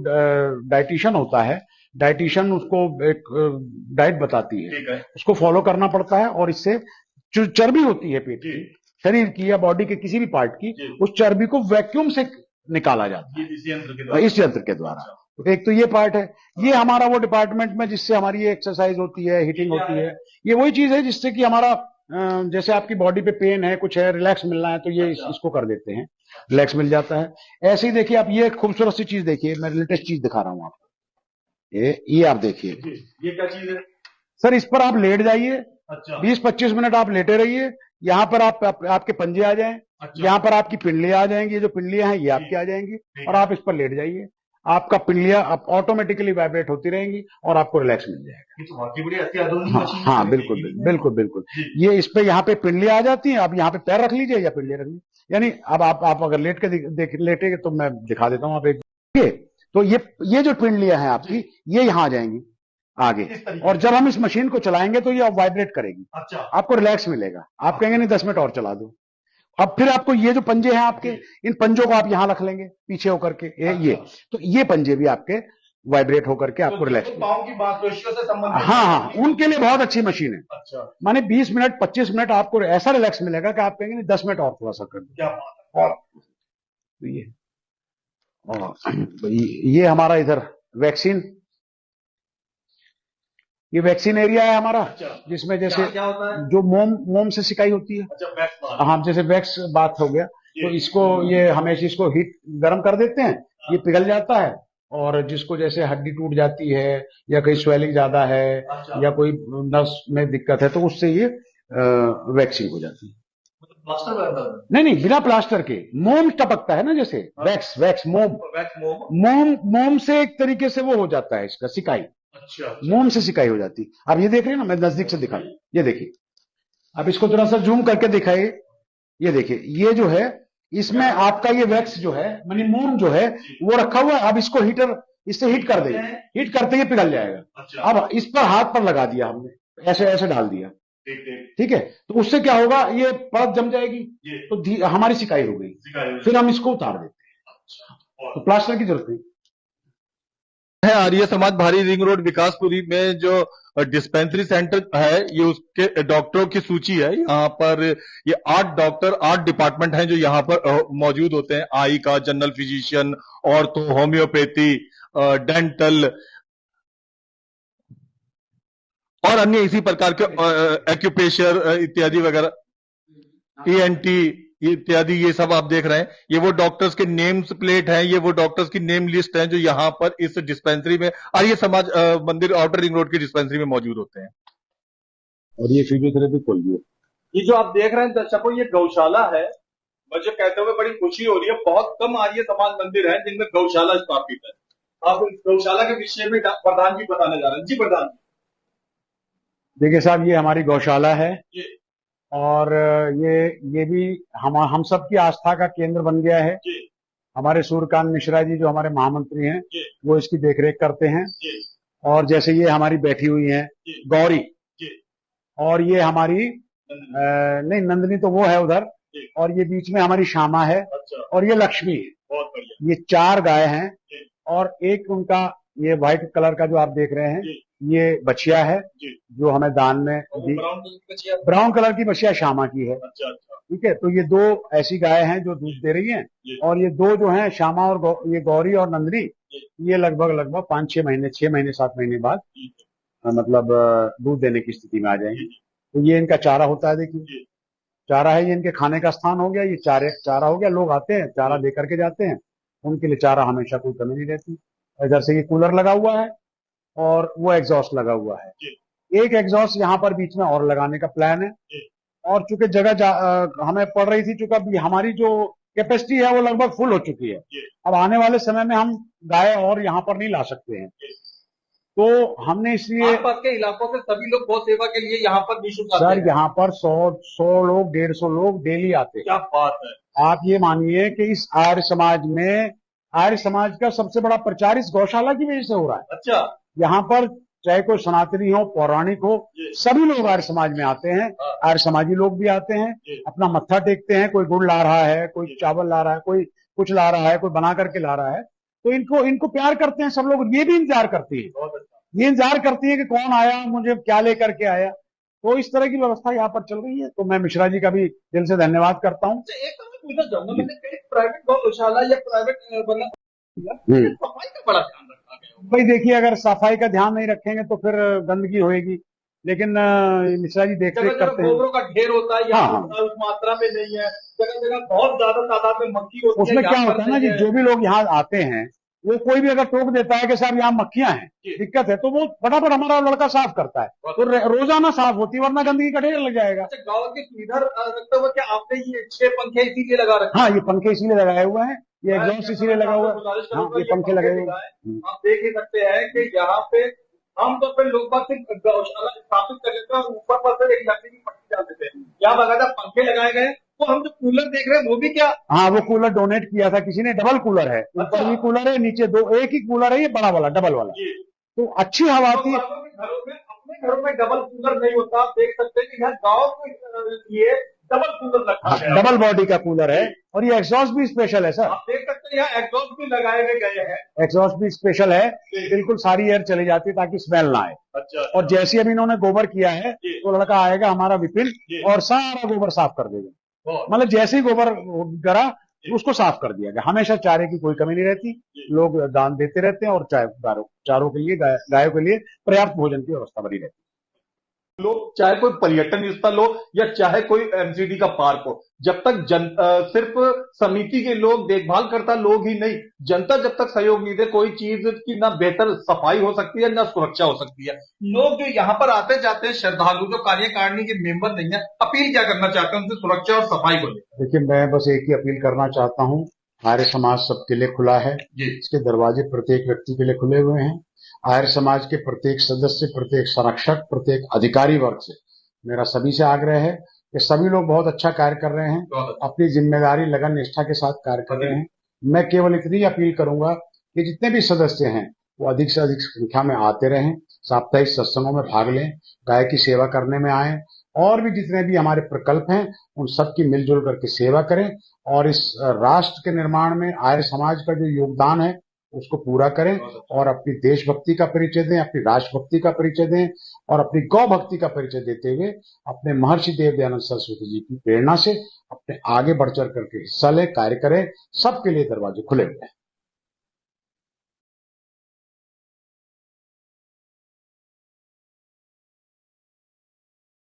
डाइटिशियन होता है, डाइटिशियन उसको एक डाइट बताती है, उसको फॉलो करना पड़ता है। और इससे जो चर्बी होती है पेट की, शरीर की या बॉडी के किसी भी पार्ट की, उस चर्बी को वैक्यूम से निकाला जाता है इस यंत्र के द्वारा। तो एक तो ये पार्ट है, ये हमारा वो डिपार्टमेंट में जिससे हमारी एक्सरसाइज होती है, हीटिंग होती है। ये वही चीज है जिससे कि हमारा जैसे आपकी बॉडी पे पेन है, कुछ है, रिलैक्स मिलना है, तो ये इसको कर देते हैं, रिलैक्स मिल जाता है। ऐसे ही देखिए आप, ये खूबसूरत सी चीज देखिए, मैं लेटेस्ट चीज दिखा रहा हूं आपको। ये आप देखिए, ये क्या चीज है सर? इस पर आप लेट जाइए, अच्छा, 20-25 मिनट आप लेटे रहिए। यहाँ पर आपके पंजे आ जाएं, अच्छा, यहाँ पर आपकी पिंडलियां आ जाएंगी, ये जो पिंडलियां हैं ये आपकी आ जाएंगी, और आप इस पर लेट जाइए। आपका पिंडलियां ऑटोमेटिकली वाइब्रेट होती रहेंगी और आपको रिलैक्स मिल जाएगा। ये तो बहुत ही बड़ी अत्याधुनिक मशीन है। हाँ, बिल्कुल बिल्कुल बिल्कुल। ये इस पे यहाँ पे पिंडलियां आ जाती हैं, आप यहाँ पे पैर रख लीजिए या पिंडलियां रख लीजिए। यानी अब आप अगर लेट के लेटेंगे तो मैं दिखा देता हूँ, आप एक तो ये जो पिंडलियां हैं आपकी, ये यहाँ आ जाएंगी आगे, और जब हम इस मशीन को चलाएंगे तो ये वाइब्रेट करेगी। अच्छा, आपको रिलैक्स मिलेगा। आप कहेंगे नहीं 10 मिनट और चला दो, अब फिर आपको ये जो पंजे हैं आपके, इन पंजों को आप यहां रख लेंगे पीछे होकर के, ये तो ये पंजे भी आपके वाइब्रेट होकर के आपको रिलैक्स। पाँव की मांसपेशियों से संबंधित, हाँ, उनके लिए बहुत अच्छी मशीन है। अच्छा, माने 20 मिनट 25 मिनट आपको ऐसा रिलैक्स मिलेगा कि आप कहेंगे 10 मिनट और थोड़ा सा कर दो। क्या बात है। तो ये हमारा इधर वैक्सीन, ये वैक्सीन एरिया है हमारा, जिसमें जैसे क्या होता है? जो मोम से सिकाई होती है। अच्छा, वैक्स बाथ। हाँ, जैसे वैक्स बाथ हो गया, तो इसको ये हमेशा इसको हीट गर्म कर देते हैं, ये पिघल जाता है, और जिसको जैसे हड्डी टूट जाती है या कहीं स्वेलिंग ज्यादा है या कोई नस में दिक्कत है, तो उससे ये वैक्सिंग हो जाती है। प्लास्टर रहता है? नहीं, बिना प्लास्टर के मोम टपकता है ना, जैसे वैक्स मोम से एक तरीके से वो हो जाता है इसका सिकाई। अच्छा, मोम से सिकाई हो जाती। अब ये देख रहे हैं ना, मैं नजदीक से दिखा, ये देखिए, अब इसको थोड़ा सा जूम करके दिखाइए, ये देखिए, ये जो है इसमें आपका ये वैक्स जो है मानी मोम जो है वो रखा हुआ है। अब इसको इससे हीट कर देंगे, हीट करते ही पिघल जाएगा। अब इस पर हाथ पर लगा दिया हमने, ऐसे डाल दिया, ठीक है, तो उससे क्या होगा, ये परत जम जाएगी, तो हमारी सिकाई हो गई, फिर हम इसको उतार देते हैं, तो प्लास्टर की जरूरत नहीं है। आर्य समाज भारी रिंग रोड विकासपुरी में जो डिस्पेंसरी सेंटर है, ये उसके डॉक्टरों की सूची है। यहाँ पर ये 8 डॉक्टर 8 डिपार्टमेंट हैं जो यहाँ पर मौजूद होते हैं। आई का, general physician, ortho, homeopathy, dental और अन्य इसी प्रकार के एक्यूप्रेशर इत्यादि वगैरह, ENT इत्यादि, ये सब आप देख रहे हैं। ये वो डॉक्टर्स के नेम्स प्लेट हैं, ये वो डॉक्टर्स की नेम लिस्ट है जो यहाँ पर इस डिस्पेंसरी में आर्य समाज मंदिर आउटर रिंग रोड की डिस्पेंसरी में मौजूद होते हैं। और ये फिजियोथेरेपी खोल दिए। ये जो आप देख रहे हैं दर्शकों, ये गौशाला है। मुझे कहते हुए बड़ी खुशी हो रही है, बहुत कम आर्य समाज मंदिर है जिनमें गौशाला स्थापित है। आप इस गौशाला के विषय में प्रधान जी बताने जा रहे हैं। जी प्रधान जी। देखिए साहब, ये हमारी गौशाला है, और ये भी हम सब की आस्था का केंद्र बन गया है। हमारे सूर्यकांत मिश्रा जी जो हमारे महामंत्री हैं, वो इसकी देखरेख करते हैं। और जैसे ये हमारी बैठी हुई हैं गौरी, और ये हमारी नहीं, नंदनी तो वो है उधर, और ये बीच में हमारी श्यामा है, और ये लक्ष्मी है। ये 4 गाय हैं, और एक उनका ये व्हाइट कलर का जो आप देख रहे हैं, ये बछिया है जो हमें दान में दी। ब्राउन कलर की बछिया श्यामा की है। ठीक है, तो ये 2 ऐसी गाय हैं जो दूध दे रही हैं, और ये 2 जो हैं श्यामा और ये गौरी और नंदनी, ये लगभग 5-6 महीने 6 महीने 7 महीने बाद मतलब दूध देने की स्थिति में आ जाएंगे। तो ये इनका चारा होता है, देखिए चारा है, ये इनके खाने का स्थान हो गया, ये चारा हो गया। लोग आते हैं, चारा दे करके जाते हैं, उनके लिए चारा हमेशा कोई कमी नहीं रहती। इधर से ये कूलर लगा हुआ है, और वो एग्जॉस्ट लगा हुआ है। एक एग्जॉस्ट यहाँ पर बीच में और लगाने का प्लान है, और चूंकि जगह हमें पड़ रही थी, चूंकि हमारी जो कैपेसिटी है वो लगभग फुल हो चुकी है। अब आने वाले समय में हम गाय और यहाँ पर नहीं ला सकते हैं, तो हमने इसलिए आसपास के इलाकों से सभी लोग गौ सेवा के लिए यहाँ पर निःशुल्क आते हैं। सर, यहाँ पर 100 लोग 150 लोग डेली आते हैं। क्या बात है। आप ये मानिए कि इस आर्य समाज में, आर्य समाज का सबसे बड़ा प्रचार इस गौशाला की वजह से हो रहा है। अच्छा, यहाँ पर चाहे कोई सनातनी हो, पौराणिक हो, सभी लोग आर्य समाज में आते हैं। आर्य समाजी लोग भी आते हैं, अपना मत्था टेकते हैं। कोई गुड़ ला रहा है, कोई चावल ला रहा है, कोई कुछ ला रहा है, कोई बना करके ला रहा है, तो इनको प्यार करते हैं सब लोग। ये भी इंतजार करती है, ये इंतजार करती है कि कौन आया, मुझे क्या लेकर के आया। तो इस तरह की व्यवस्था यहाँ पर चल रही है, तो मैं मिश्रा जी का भी दिल से धन्यवाद करता हूँ। एक पूछना चाहूंगा, मैंने कहीं प्राइवेट गौशाला या प्राइवेट सफाई का बड़ा ध्यान रखा गया। भाई देखिए, अगर सफाई का ध्यान नहीं रखेंगे तो फिर गंदगी होएगी, लेकिन मिश्रा जी देख रेख करते हैं। गोबरों का ढेर होता है, यहाँ उस मात्रा में नहीं है, जगह जगह बहुत ज्यादा तादाद में मक्खी होती है। उसमें क्या होता है ना जी, जो भी लोग यहाँ आते हैं, वो कोई भी अगर टोक देता है कि साहब यहाँ मक्खियां हैं, दिक्कत है, तो वो फटाफट हमारा लड़का साफ करता है, तो रोजाना साफ होती है, वरना गंदगी का ढेर लग जाएगा। अच्छा, गाँव की सुविधा रखते हुए क्या आपने ये 6 पंखे इसीलिए लगा रखे? हाँ, ये पंखे इसीलिए लगाए हुए हैं, ये एग्जॉस्ट इसीलिए लगा हुआ है। हाँ, ये पंखे लगे हुए हैं। आप देख ही सकते हैं कि यहाँ पे आमतौर पर लोग बात सिर्फ गौशाला स्थापित कर देते हैं और ऊपर पर एक लकड़ी की पट्टी डाल देते हैं। यहाँ बकायदा पंखे लगाए गए। तो हम जो कूलर देख रहे हैं वो भी क्या? हाँ, वो कूलर डोनेट किया था किसी ने, डबल कूलर है, ऊपर भी कूलर है, नीचे 2, एक ही कूलर है, ये बड़ा वाला डबल वाला, तो अच्छी हवा आती है। घरों में अपने घरों में डबल कूलर नहीं होता। आप देख सकते हैं कि यहाँ गाँव के लिए डबल कूलर रखा गया है। डबल बॉडी का कूलर है और ये एग्जॉस्ट भी स्पेशल है सर। आप देख सकते हैं यहाँ एग्जॉस्ट भी लगाए गए हैं। एग्जॉस्ट भी स्पेशल है, बिल्कुल सारी एयर चली जाती है ताकि स्मेल ना आए। अच्छा। और जैसे अभी इन्होंने गोबर किया है जी। तो लड़का आएगा हमारा विपिन जी। और सारा गोबर साफ कर देगा। बहुत। मतलब जैसे ही गोबर करा उसको साफ कर दिया गया। हमेशा चारे की कोई कमी नहीं रहती, लोग दान देते रहते हैं और चारों के लिए गायों के लिए पर्याप्त भोजन की व्यवस्था बनी रहती है। लोग चाहे कोई पर्यटन स्थल हो या चाहे कोई एमसीडी का पार्क हो, जब तक सिर्फ समिति के लोग देखभाल करता लोग ही नहीं, जनता जब तक सहयोग नहीं दे कोई चीज की ना बेहतर सफाई हो सकती है ना सुरक्षा हो सकती है। लोग जो यहाँ पर आते जाते हैं श्रद्धालु जो कार्यकारिणी के मेंबर नहीं है, अपील क्या करना चाहते हैं उनसे सुरक्षा और सफाई को लेकर? देखिए, मैं बस एक ही अपील करना चाहता हूँ, आर्य समाज सबके लिए खुला है। इसके दरवाजे प्रत्येक व्यक्ति के लिए खुले हुए हैं। आर्य समाज के प्रत्येक सदस्य, प्रत्येक संरक्षक, प्रत्येक अधिकारी वर्ग से मेरा सभी से आग्रह है कि सभी लोग बहुत अच्छा कार्य कर रहे हैं, अपनी जिम्मेदारी लगन निष्ठा के साथ कार्य कर रहे हैं। मैं केवल इतनी अपील करूंगा कि जितने भी सदस्य हैं वो अधिक से अधिक संख्या में आते रहें, साप्ताहिक सत्संगों में भाग लें, गाय की सेवा करने में आए और भी जितने भी हमारे प्रकल्प हैं उन सब की मिलजुल करके सेवा करें और इस राष्ट्र के निर्माण में आर्य समाज का जो योगदान है उसको पूरा करें और अपनी देशभक्ति का परिचय दें, अपनी राष्ट्रभक्ति का परिचय दें और अपनी गौ भक्ति का परिचय देते हुए अपने महर्षि देव दयानंद सरस्वती जी की प्रेरणा से अपने आगे बढ़ चढ़ करके हिस्सा लें, कार्य करें। सबके लिए दरवाजे खुले हुए हैं।